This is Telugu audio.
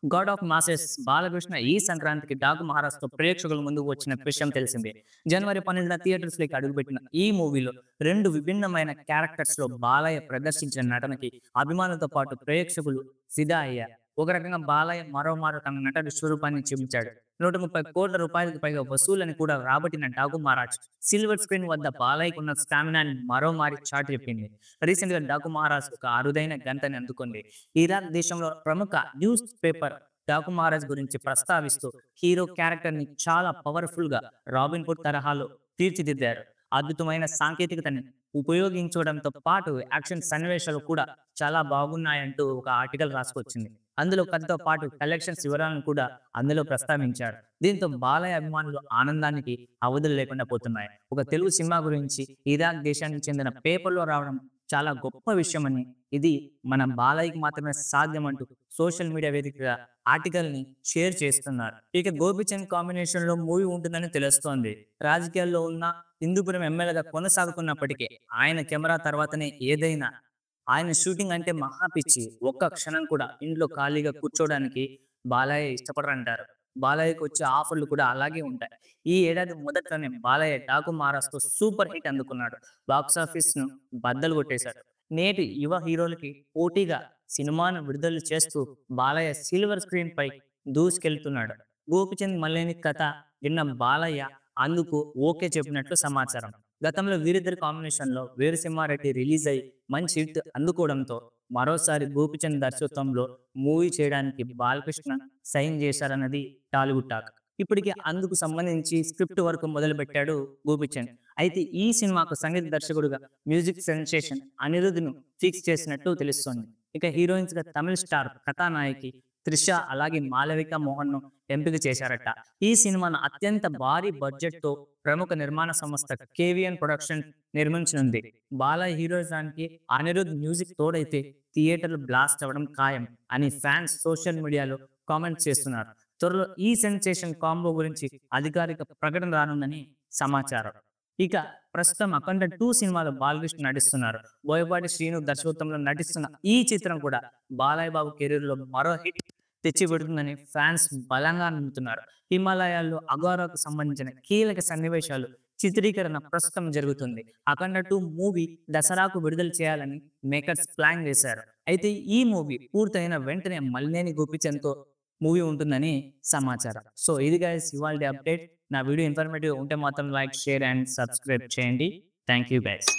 గాడ్ ఆఫ్ మాసెస్ బాలకృష్ణ ఈ సంక్రాంతికి డాకు మహారాజ్‌తో ప్రేక్షకుల ముందుకు వచ్చిన విషయం తెలిసిందే. జనవరి 12న థియేటర్స్‌లోకి అడుగుపెట్టిన ఈ మూవీలో 2 విభిన్నమైన క్యారెక్టర్స్‌లో బాలయ్య ప్రదర్శించిన నటనకి అభిమానులతో పాటు ప్రేక్షకులు ఫిదా అయ్యారు. ఒక రకంగా బాలయ్య మరోమారు తన నట విశ్వరూపాన్ని చూపించాడు. ₹130,00,00,000 పైగా వసూళ్లని కూడా రాబట్టిన డాకు మహారాజ్ సిల్వర్ స్క్రీన్ వద్ద బాలయ్యకున్న స్టామినాని మరోమారి చాటి చెప్పింది. రీసెంట్‌గా డాకు మహారాజ్ ఒక అరుదైన గంటని అందుకుంది. ఇరాక్ దేశంలో ప్రముఖ న్యూస్ పేపర్ డాకు మహారాజ్ గురించి ప్రస్తావిస్తూ హీరో క్యారెక్టర్ ని చాలా పవర్ఫుల్ గా రాబిన్ హుడ్ తరహాలో తీర్చిదిద్దారు. అద్భుతమైన సాంకేతికతని ఉపయోగించడంతో పాటు యాక్షన్ సన్నివేశాలు కూడా చాలా బాగున్నాయంటూ ఒక ఆర్టికల్ రాసుకొచ్చింది. అందులో కథతో పాటు కలెక్షన్స్ వివరాలను కూడా అందులో ప్రస్తావించారు. దీంతో బాలయ్య అభిమానులు ఆనందానికి అవధులు లేకుండా పోతున్నాయి. ఒక తెలుగు సినిమా గురించి ఇరాక్ దేశానికి చెందిన పేపర్‌లో రావడం చాలా గొప్ప విషయమని, ఇది మన బాలయ్యకి మాత్రమే సాధ్యమంటూ సోషల్ మీడియా వేదికగా ఆర్టికల్‌ని షేర్ చేస్తున్నారు. ఇక గోపీచంద్ కాంబినేషన్‌లో మూవీ ఉంటుందని తెలుస్తోంది. రాజకీయాల్లో ఉన్న హిందూపురం ఎమ్మెల్యేగా కొనసాగుతున్నప్పటికీ ఆయన కెమెరా తర్వాతనే ఏదైనా. ఆయన షూటింగ్ అంటే మహా పిచ్చి. ఒక్క క్షణం కూడా ఇంట్లో ఖాళీగా కూర్చోవడానికి బాలయ్య ఇష్టపడరంటారు. బాలయ్యకి వచ్చే ఆఫర్‌లు కూడా అలాగే ఉంటాయి. ఈ ఏడాది మొదట్లోనే బాలయ్య 'డాకు మహారాజ్'తో సూపర్ హిట్ అందుకున్నాడు. బాక్సాఫీస్‌ను బద్దలు కొట్టేశాడు. నేటి యువ హీరోలకి పోటీగా సినిమాను విడుదల చేస్తూ బాలయ్య సిల్వర్ స్క్రీన్ పై దూసుకెళ్తున్నాడు. గోపీచంద్ మల్లేని కథ విన్న బాలయ్య అందుకు ఓకే చెప్పినట్లు సమాచారం. గతంలో వీరిద్దరి కాంబినేషన్‌లో 'వీరసింహారెడ్డి' రిలీజ్ అయ్యి మంచి హిట్ అందుకోవడంతో మరోసారి గోపీచంద్ దర్శకత్వంలో మూవీ చేయడానికి బాలకృష్ణ సైన్ చేశారన్నది టాలీవుడ్ టాక్. ఇప్పటికే అందుకు సంబంధించి స్క్రిప్ట్ వర్క్ మొదలుపెట్టాడు గోపీచంద్. అయితే ఈ సినిమాకు సంగీత దర్శకుడుగా మ్యూజిక్ సెన్సేషన్ అనిరుద్‌ను ఫిక్స్ చేసినట్టు తెలుస్తోంది. ఇక హీరోయిన్స్‌గా తమిళ స్టార్ కథానాయకి త్రిష అలాగే మాళవిక మోహన్‌ను ఎంపిక చేశారట. ఈ సినిమాను అత్యంత భారీ బడ్జెట్‌తో ప్రముఖ నిర్మాణ సంస్థ కేవీఎన్ ప్రొడక్షన్ నిర్మించనుంది. బాలయ్య హీరోయిజానికి అనిరుద్ మ్యూజిక్ తోడైతే థియేటర్లు బ్లాస్ట్ అవ్వడం ఖాయం అని ఫ్యాన్స్ సోషల్ మీడియాలో కామెంట్స్ చేస్తున్నారు. త్వరలో ఈ సెన్సేషన్ కాంబో గురించి అధికారిక ప్రకటన రానుందని సమాచారం. ఇక ప్రస్తుతం 'అఖండ 2' సినిమాలో బాలకృష్ణ నటిస్తున్నారు. బోయపాటి శ్రీను దర్శకత్వంలో నటిస్తున్న ఈ చిత్రం కూడా బాలయ్య బాబు కెరీర్‌లో మరో హిట్ తెచ్చిపెడుతుందని ఫ్యాన్స్ బలంగా నమ్ముతున్నారు. హిమాలయాల్లో అఘోరాకు సంబంధించిన కీలక సన్నివేశాలు చిత్రీకరణ ప్రస్తుతం జరుగుతుంది. 'అఖండ 2' మూవీ దసరాకు విడుదల చేయాలని మేకర్స్ ప్లాన్ చేశారు. అయితే ఈ మూవీ పూర్తయిన వెంటనే మల్లేని గోపీచంద్‌తో మూవీ ఉంటుందని సమాచారం. సో ఇది గైస్ ఇవాల్టి అప్డేట్. నా వీడియో ఇన్ఫర్మేటివ్ ఉంటే మాత్రం లైక్, షేర్ అండ్ సబ్స్క్రైబ్ చేయండి. Thank you guys.